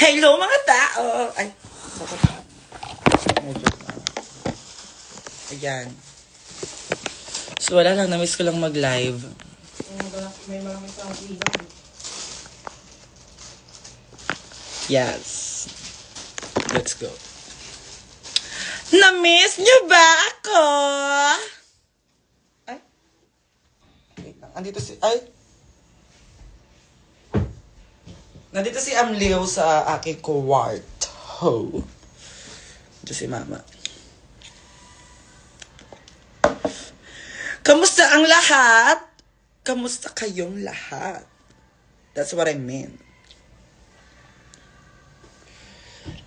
Hello mga tao! Ay, sakot. Medyo. Ayan. So wala lang, namiss ko lang mag-live. May maraming tao ilaw. Yes. Let's go. Namiss niyo ba ako? Ay. Wait lang. Andito si... Ay. Nandito si Amlio sa aking kwarto. Ito si Mama. Kamusta ang lahat? Kamusta kayong lahat? That's what I mean.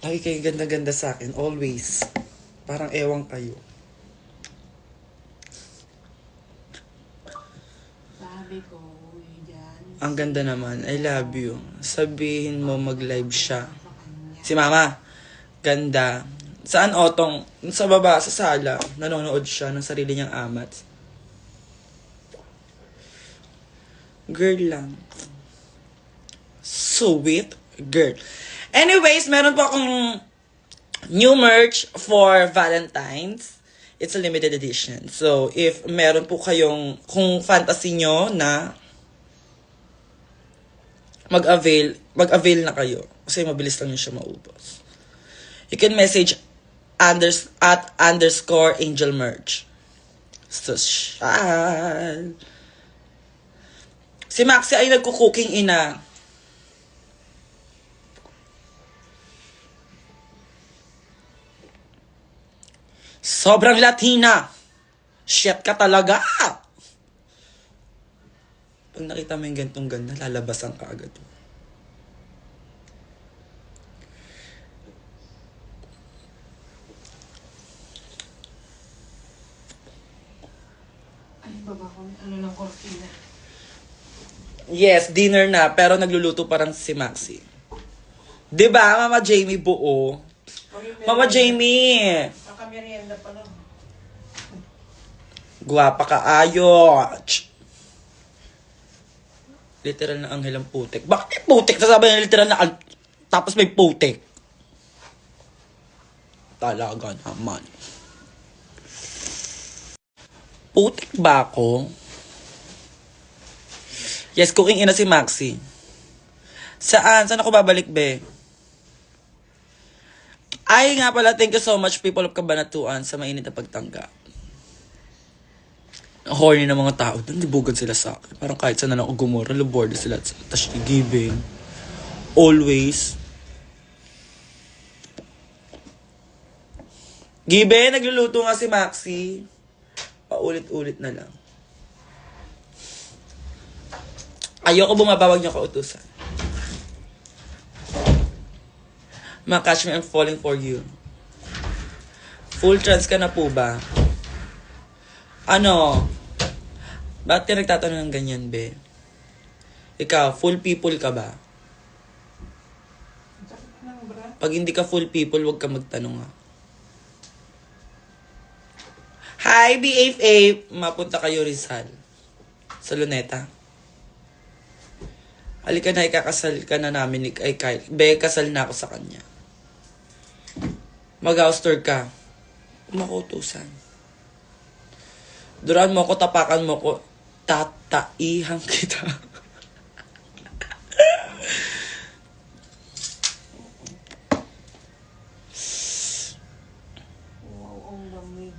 Lagi kayo ganda-ganda sa akin. Always. Parang ewang kayo. Sabi ko, dyan. Ang ganda naman. I love you. Sabihin mo mag-live siya. Si Mama. Ganda. Saan Otong? Sa baba, sa sala. Nanonood siya ng sarili niyang amat. Girl lang. Sweet girl. Anyways, meron po akong new merch for Valentine's. It's a limited edition. So, if meron po kayong, kung fantasy nyo na mag-avail na kayo. Kasi mabilis lang yun siya maubos. You can message at _angel merch. Social. Si Maxi ay nagko-cooking ina. Sobrang Latina. Shit ka talaga. Pag nakita mo yung gantong ganda, lalabasan ka agad. Ay, baba ko. Ano ng cortina? Yes, dinner na, pero nagluluto parang si Maxi. 'Di ba, Mama Jamie buo? Mama Jamie! Nakamerienda pa lang. Guwapa ka ayo. Literal na anghel ang putik. Bakit may putik? Sasabi na literal na tapos may putik. Talaga naman. Putik ba ako? Yes, cooking ina si Maxi. Saan? Saan ako babalik, be? Ay nga pala, thank you so much, people of Cabanatuan, sa mainit na pagtanggap. Horny na mga tao doon, libugan sila sa akin. Parang kahit saan na lang ako gumura, luborda sila. Tapos giving. Always. Gibe, nagluluto nga si Maxi. Paulit-ulit na lang. Ayoko bumabawag niyo kautusan. Ma-catch me, I'm falling for you. Full trans ka na po ba? Ano? Bakit ka nagtatanong ng ganyan, be? Ikaw, full people ka ba? Pag hindi ka full people, huwag ka magtanong, ha? Hi, BFA! Mapunta kayo, Rizal. Sa Luneta. Halika na, ikakasal ka na namin. Ay, be, kasal na ako sa kanya. Mag-house tour ka. Makutusan. Duran mo ko, tapakan mo ko. Tataihan kita. Wow, ang lamig.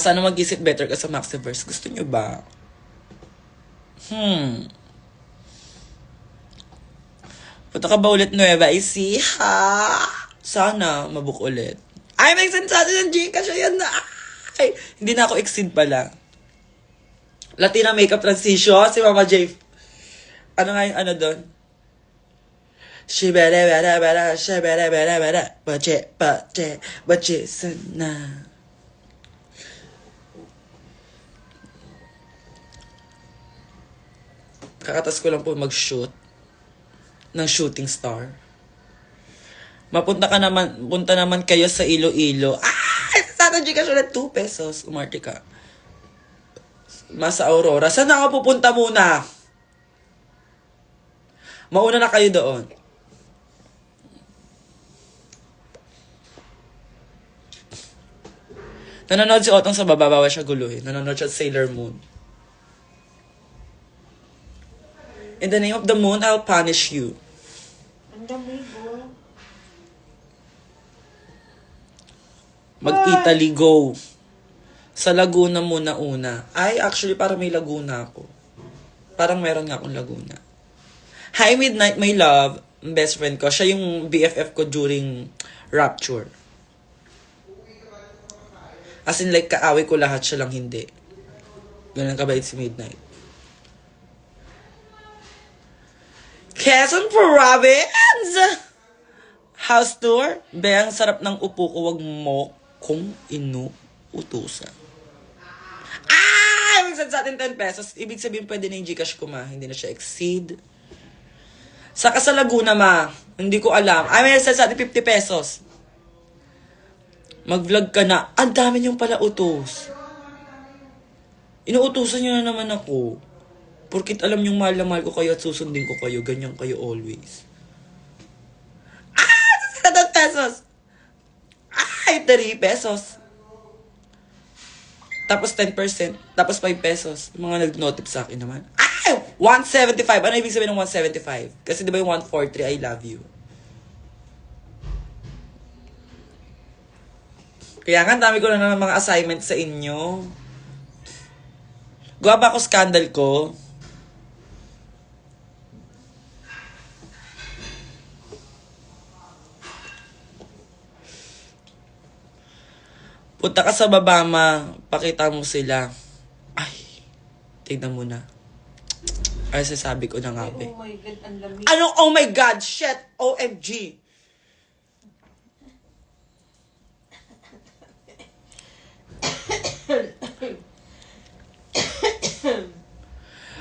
Sana mag-isip better ka sa Maxiverse. Gusto nyo ba? Punta ka ba ulit Nueva Ecija? Sana mabook ulit. Ay, may sensation ng Gcash. Ayan na. Ay, hindi na ako exceed pala. Latina makeup transition. Si Mama J. Ano nga yung ano doon? Shibere-bere-bere, shibere-bere-bere, bache, sana. Kakatas ko lang po mag-shoot ng shooting star. Punta naman kayo sa Iloilo. Sana Gcash ulit 2 pesos. Umarte ka. Masa Aurora. Saan na ako pupunta muna? Mauna na kayo doon. Nanonood si Otong sa baba, bawal siya guluhin. Nanonood siya sa Sailor Moon. In the name of the moon, I'll punish you. Ang dami ko. Mag-Italy, go. Sa Laguna muna una. Ay, actually, parang may Laguna ako. Parang meron nga akong Laguna. Hi, Midnight, my love. Ang best friend ko. Siya yung BFF ko during Rapture. As in, like, kaaway ko lahat, siya lang hindi. Ganun kabait si Midnight. Quezon Province! House tour? Be, ang sarap ng upo ko. Wag mo kung inuutusan. Ah! Ibig sa atin 10 pesos. Ibig sabihin pwede na yung Gcash ko, ma. Hindi na siya exceed. Saka sa Laguna, ma. Hindi ko alam. Ay, may sa atin 50 pesos. Mag-vlog ka na. Ang dami niyong pala utos. Inuutusan niyo na naman ako. Porkit alam niyong mahal na mahal ko kayo at susundin ko kayo. Ganyan kayo always. Ah! 10 pesos. Ay, 3 pesos. Tapos 10%. Tapos 5 pesos. Mga nag-notif sa akin naman. Ay! 175. Ano ibig sabihin ng 175? Kasi di ba yung 143, I love you. Kaya nga, dami ko na naman mga assignment sa inyo. Gawa ba ako scandal ko? Punta ka sa baba, ma. Pakita mo sila. Ay, tignan mo na. Ay, sasabi ko na nga, be. Oh my God, ang dami. Anong oh my God? Shit! OMG!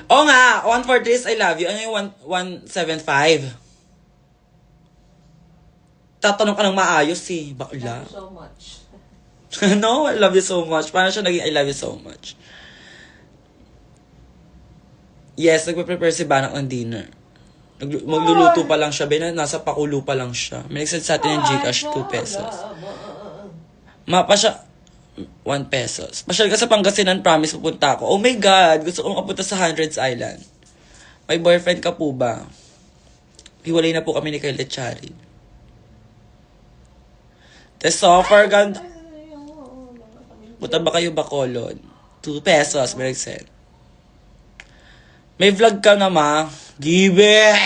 Oo nga, 143 is I love you. Ano yung 175? Tatanong ka ng maayos eh. Bakla. Thank you so much. No, I love you so much. Paano siya naging I love you so much? Yes, nagpe-prepare si Banak ng dinner. Magluluto pa lang siya. Nasa pakulo pa lang siya. May nagsend sa atin yung Gcash 2 pesos. Mapa siya 1 pesos. Pasyal ka sa Pangasinan, promise pupunta ako. Oh my God, gusto kong kapunta sa Hundreds Island. May boyfriend ka po ba? Hiwalay na po kami ni Kyle Lechari. The software ganda. Punta ba kayo Bacolod? 2 pesos, may nagsend. May vlog ka na, ma. Give it!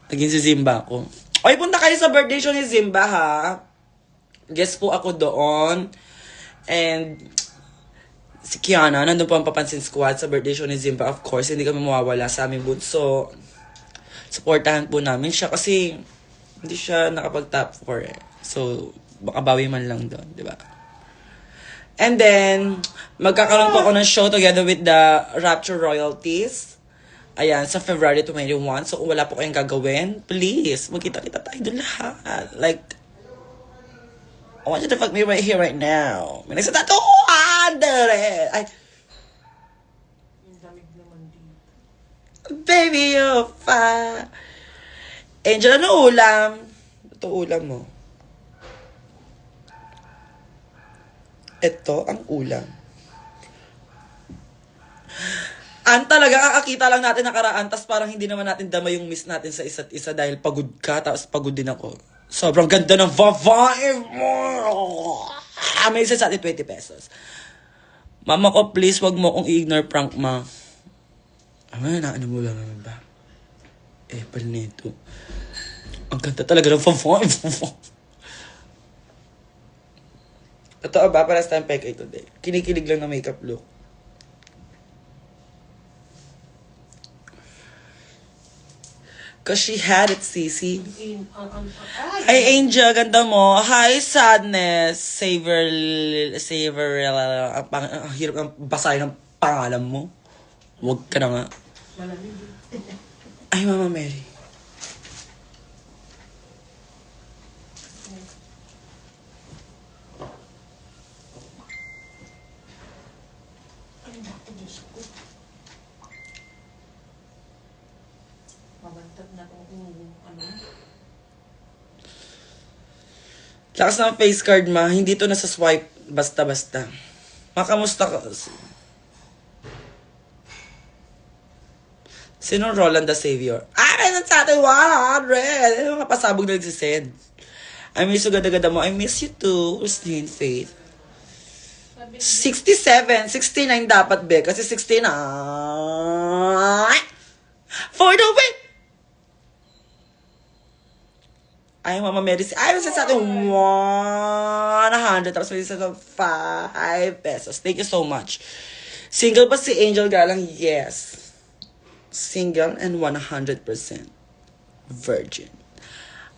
Naging si Zimba ako. Oy, punta kayo sa birthday show ni Zimba, ha? Guest po ako doon. And si Kiana, nandun po ang Papansin Squad sa birthday show ni Zimba. Of course, hindi kami mawawala sa aming booth. So, supportahan po namin siya kasi hindi siya nakapag-top 4 eh. So, baka bawi man lang doon, di ba? And then, magkakaroon po ako ng show together with the Rapture Royalties. Ayan, sa February 21. So, kung wala po kayong gagawin, please, magkita-kita tayo doon lahat. Like, I want you to fuck me right here, right now. May nagsatatuhan! Ay, Ang damig naman dito. baby, you're fine. Angel, ano ulam? Ito ulam mo. Ito ang ulam. Talaga, kakakita lang natin nakaraan, tas parang hindi naman natin dama yung miss natin sa isa't isa dahil pagod ka, tapos pagod din ako. Sobrang ganda ng vibe mo. May isa sa atin 20 pesos. Mama ko, please, wag mo akong i-ignore prank, ma. Ano mo lang naman ba? Pal nito. Ang ganda talaga ng vibe. Totoo ba? Para sa time peke today. Kinikilig lang na makeup look. Cause she had it, Sisi. Hi, Angel. Ganda mo. Hi, Sadness. Savor. Ang hirap ng basahin ng pangalan mo. Huwag ka na nga. Malamig. Ay, Mama Mary. Ay, naku, Diyos ko. Mabantag na kung ano. Lakas ng face card ma. Hindi to nasa swipe basta-basta. Makamusta ka? Sino Roland the Savior? Meron sa atin 100! Ano mga pasabog na nagsisend? I miss you, gada-gada mo. I miss you too, Christine Faith. 67, 69 dapat, be. Kasi 69. For the win! Ay, Mama Mary. Ay, sa atin 100. Tapos may sa 5 pesos. Thank you so much. Single ba si Angel Galang? Yes. Single and 100% virgin.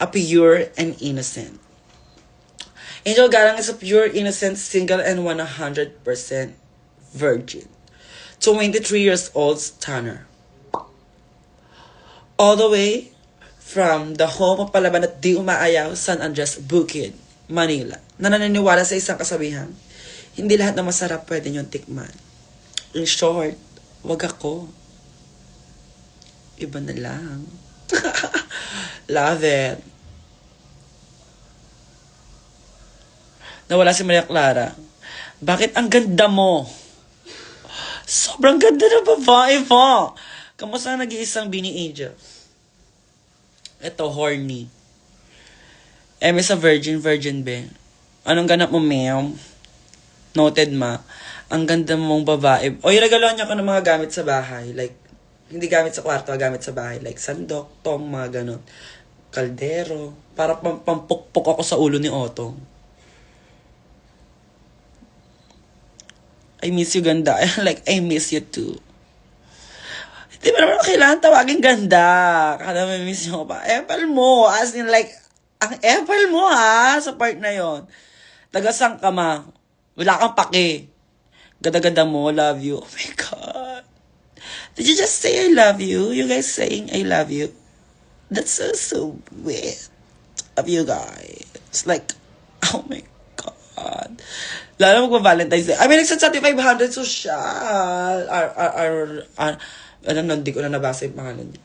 A pure and innocent. Angel Galang is a pure, innocent, single, and 100% virgin. 23 years old stunner. All the way from the home of Palaban at di umaayaw, San Andres, Bukid, Manila. Na naniniwala sa isang kasabihan, hindi lahat na masarap pwede niyong tikman. In short, wag ako. Iba na lang. Love it. Nawala si Maria Clara. Bakit ang ganda mo? Sobrang ganda ng babae mo. Kamusta nag-iisang Bini Angel? Ito, horny. Sa virgin be. Anong ganap mo, ma'am? Noted, ma. Ang ganda mong babae. O, regaloan niya ko ng mga gamit sa bahay. Like, hindi gamit sa kwarto, gamit sa bahay. Like, sandok, tong, mga ganun. Kaldero. Para pampukpok ako sa ulo ni Otong. I miss you, ganda. I miss you too. Hindi ba naman kailangan tawagin ganda? Kada may miss nyo pa. Apple mo. As in like, ang apple mo ha, sa part na yon. Tagasang ka ma. Wala kang pake. Ganda-ganda mo, love you. Oh my God. Did you just say I love you? You guys saying I love you? That's so weird of you guys. It's like, oh my God. Lalo magpa-Valentine's Day. I mean, nagsat sa 500 social. Ano, hindi ko na nabasa yung pangalan niya.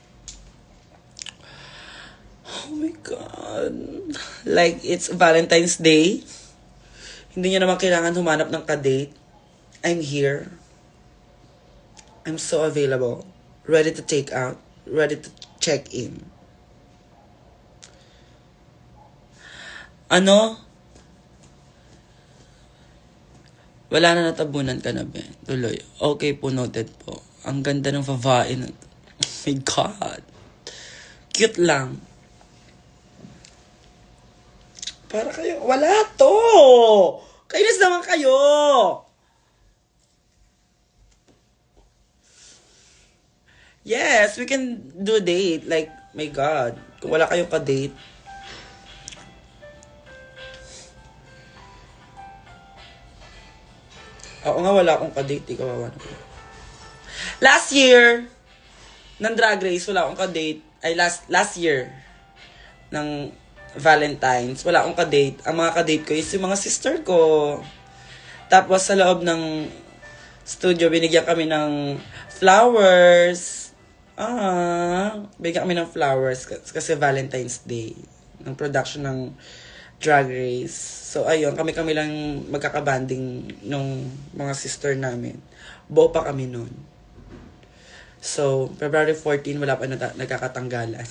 Oh my God. Like, it's Valentine's Day. Hindi niya naman kailangan humanap ng ka-date. I'm here. I'm so available. Ready to take out. Ready to check in. Ano? Wala na, natabunan ka na, Ben. Tuloy. Okay po, noted po. Ang ganda ng babae na. Oh my God. Cute lang. Para kayo. Wala to. Kainis naman kayo. Yes, we can do date. Like, my God. Kung wala kayong ka-date. Ako nga, wala akong ka-date. Kawawa naman. Last year, ng Drag Race, wala akong ka-date. Ay, last year, ng Valentine's, wala akong ka-date. Ang mga ka-date ko is yung mga sister ko. Tapos, sa loob ng studio, binigyan kami ng flowers. Bigyan kami ng flowers kasi Valentine's Day. Ng production ng Drag Race. So, ayun, kami lang magkakabanding nung mga sister namin. Buo pa kami nun. So, February 14, wala pa nagkakatanggalan.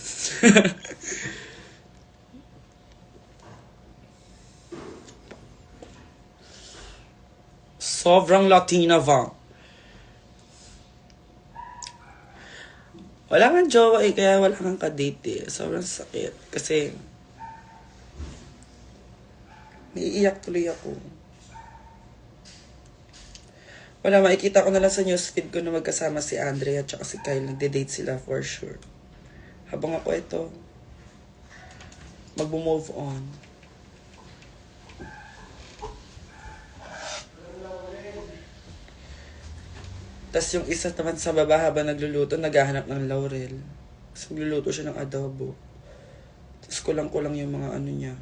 Sobrang Latina va. Wala kang jowa kaya wala kang ka-date eh. Sobrang sakit. Kasi, naiiyak tuloy ako. Wala, makikita ko na lang sa newsfeed ko na magkasama si Andrea at saka si Kyle. Nagde-date sila for sure. Habang ako ito, mag-move on. Tapos yung isa naman sa baba habang nagluluto, naghahanap ng laurel. Tapos magluluto siya ng adobo. Tapos kulang-kulang yung mga ano niya.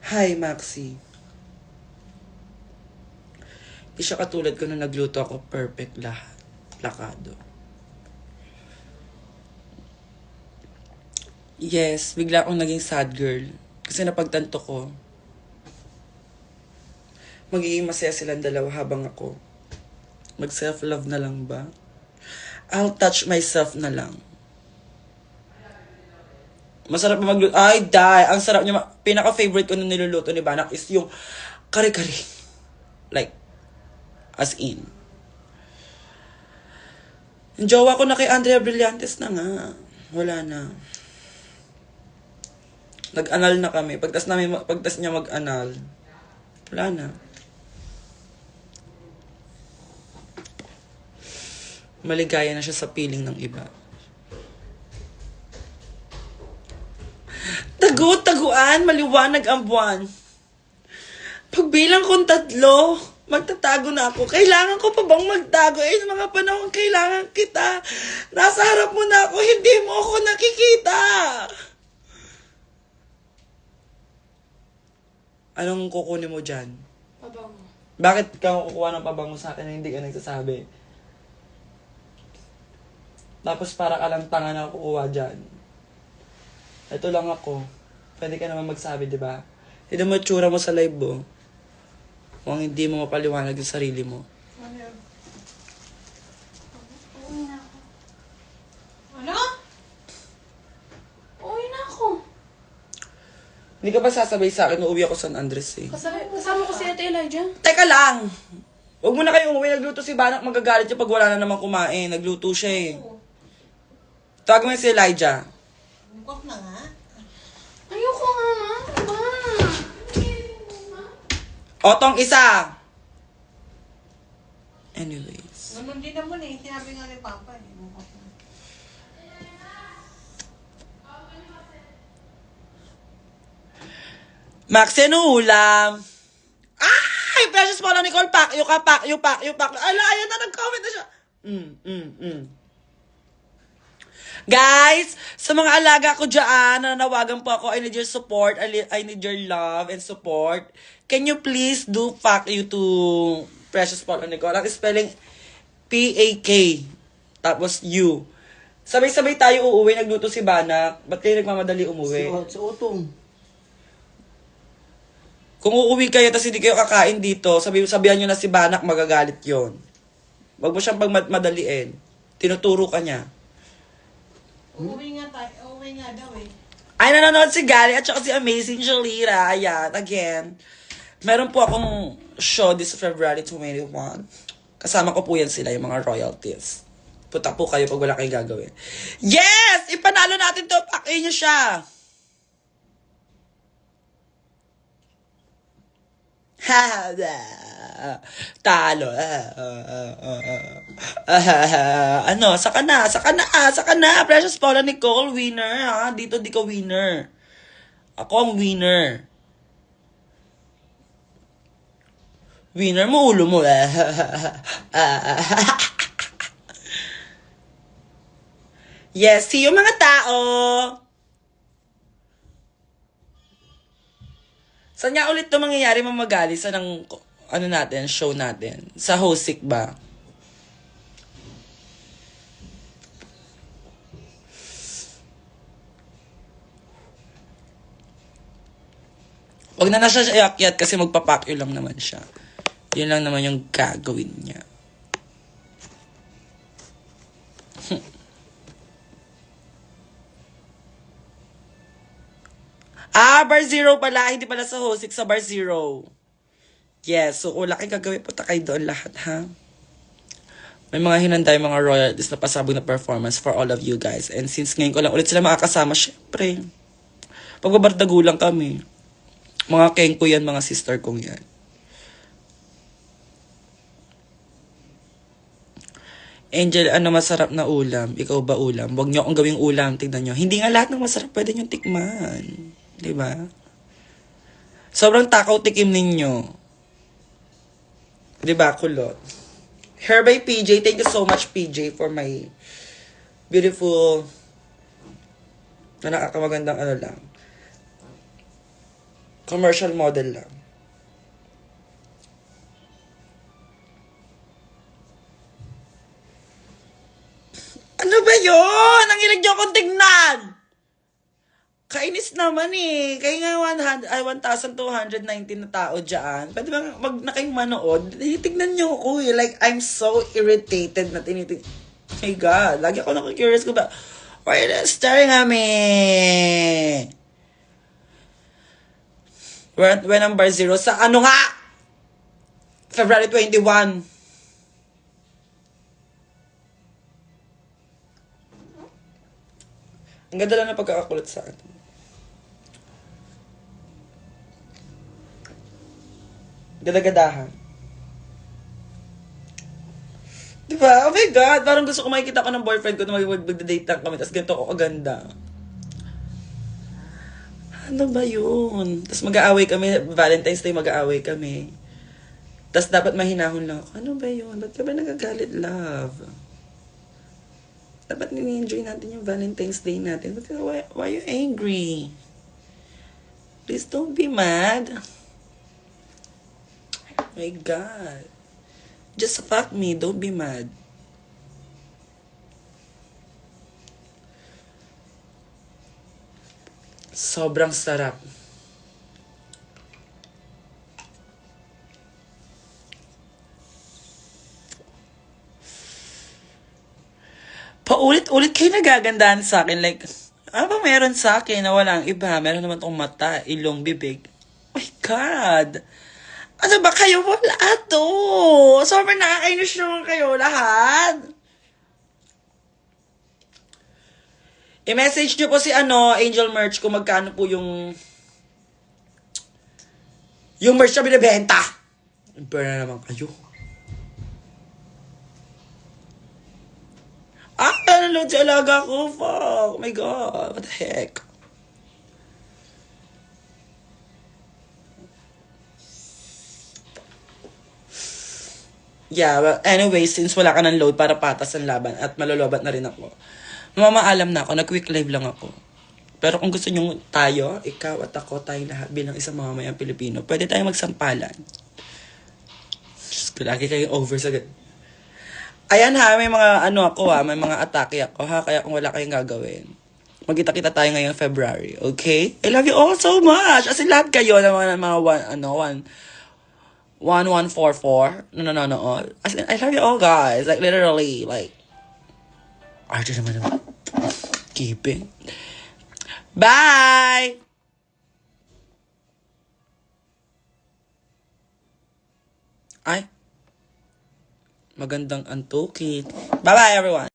Hi, Maxi. Di siya katulad ko nung nagluto ako, perfect lahat. Lakado. Yes, bigla akong naging sad girl. Kasi napagtanto ko, magiging masaya silang dalawa habang ako. Mag-self-love na lang ba? I'll touch myself na lang. Masarap ba magluto? Ay, die! Ang sarap niya. Pinaka-favorite ko na niluluto ni Banak is yung kare-kare. Like, as in. Yung jowa ko na kay Andrea Brillantes na nga. Wala na. Nag-anal na kami. Pagtas niya mag-anal, wala na. Maligaya na siya sa piling ng iba. Taguan, maliwanag ang buwan. Pagbilang kong 3, magtatago na ako. Kailangan ko pa bang magtago? Eh, mga panahon kailangan kita. Nasa harap mo na ako, hindi mo ako nakikita. Anong kukunin mo dyan? Pabango. Bakit ka kukuha ng pabango sa akin na hindi ka nagsasabi? Tapos para ka lang tanga na kukuha dyan. Ito lang ako. Pwede ka naman magsabi, di ba? Hindi mo itsura mo sa live mo. Kung hindi mo mapaliwanag yung sarili mo. Ano yun? Uwi na ako. Ano? Uwi na ako. Hindi ka ba sasabay sa akin, uuwi ako San Andres eh. Kasama ko si Ate Elijah. Teka lang! Huwag mo na kayo umuwi, nagluto si Banak, magagalit siya pag wala na naman kumain. Nagluto siya eh. Tawag mo si Elijah. Huwag na nga. Ayoko nga, ma. Ba? Otong isa! Anyways. Ganun din naman eh. Sinabi nga ni Papa eh. Maxi, ano ulam? Ay! Precious mo lang, Nicole. Pakyo ka, pakyo. Ala, ayan na, nag-comment na siya. Guys, sa mga alaga ko dyan, nanawagan po ako, I need your support, I need your love and support. Can you please do fuck you to Precious Paul and Nicole? Ang spelling P-A-K. Tapos U. Sabay-sabay tayo uuwi, nagluto si Banak. Ba't kayo nagmamadali umuwi? Si Otong. Kung uuwi kayo tapos hindi kayo kakain dito, sabihan nyo na si Banak, magagalit yon. Wag mo siyang pagmadaliin. Tinuturo ka niya. Uuwi nga tayo. Uuwi nga daw eh. Ay, nanonood si Gali at saka si Amazing Shalira. Ayan, again. Meron po akong show this February 21. Kasama ko po yan sila, yung mga royalties. Punta po kayo pag wala kayong gagawin. Yes! Ipanalo natin to. Pakin niyo siya. Talo. Ano, saka na. Precious Paula Nicole, winner, ha? Dito di ka winner. Ako ang winner. Winner mo, ulo mo. Yes, see you mga tao. Saan nga ulit ito mangyayari, mamagali? Sa ng, ano natin, show natin? Sa Hosik ba? Huwag na siya iakyat kasi magpapakyo lang naman siya. Yun lang naman yung gagawin niya. Bar Zero pala. Hindi pala sa Hosik, sa Bar Zero. Yes, so wala kayo gagawin. Punta kayo doon lahat, ha? May mga hinanday, mga royalties na pasabog na performance for all of you guys. And since ngayon ko lang ulit sila makakasama, syempre, pagbabardagulang kami. Mga keng ko yan, mga sister kong yan. Angel, ano masarap na ulam? Ikaw ba ulam? Huwag niyo akong gawing ulam. Tignan nyo. Hindi nga lahat ng masarap pwede nyo tikman. Diba? Sobrang takaw tikim ninyo. Diba, kulot? Hair by PJ. Thank you so much, PJ, for my beautiful na nakakamagandang ano lang. Commercial model lang. Ano ba yun? Ang hilig niyo akong tignan! Kainis naman eh. Kaya nga 1,219 na tao dyan. Pwede ba na kayong manood? Tignan nyo ako eh. Like, I'm so irritated na tinitig... Oh my God. Lagi ako nakikurious ko ba? Why are you staring at me? We're number 0 sa ano nga? February 21. Ang ganda lang na pagkakakulat sa akin. Gada-gadahan. Diba? Oh my God! Parang gusto ko makikita ko ng boyfriend ko na mag-date lang kami. Tapos ganito ako kaganda. Ano ba yun? Tapos mag-aaway kami. Valentine's Day mag-aaway kami. Tapos dapat mahinahon lang ako. Ano ba yun? Ba't ka ba nagagalit, love? Dapat nini-enjoy natin yung Valentine's Day natin. Why are you angry? Please don't be mad. My God. Just fuck me. Don't be mad. Sobrang sarap. Paulit-ulit kayo nagagandahan sa akin. Like, ano ba meron sa akin na walang iba? Meron naman tong mata, ilong, bibig. Oh my God! Ano ba kayo? Wala to! Sobrang nakakainis naman kayo lahat. I-message nyo po si Angel Merch kung magkano po yung merch na binibenta. Pero na naman kayo. Nanonood si alaga ko. Fuck. Oh my God. What the heck? Yeah, well, anyway, since wala ka ng load para patas ang laban at malolobat na rin ako, mamaalam na ako, nag-quick live lang ako. Pero kung gusto nyo tayo, ikaw at ako, tayo lahat bilang isang mamamayang Pilipino, pwede tayong magsampalan. Diyos ko, lagi kayong over sa... Ayan ha, may mga may mga atake ako ha, kaya kung wala kayong gagawin, magkita-kita tayo ngayong February, okay? I love you all so much! As in lahat kayo na mga 1144 nanonood. As in, I love you all guys. Like literally, like Archer naman. Keeping. Bye! Ay. Magandang antukin. Bye-bye everyone.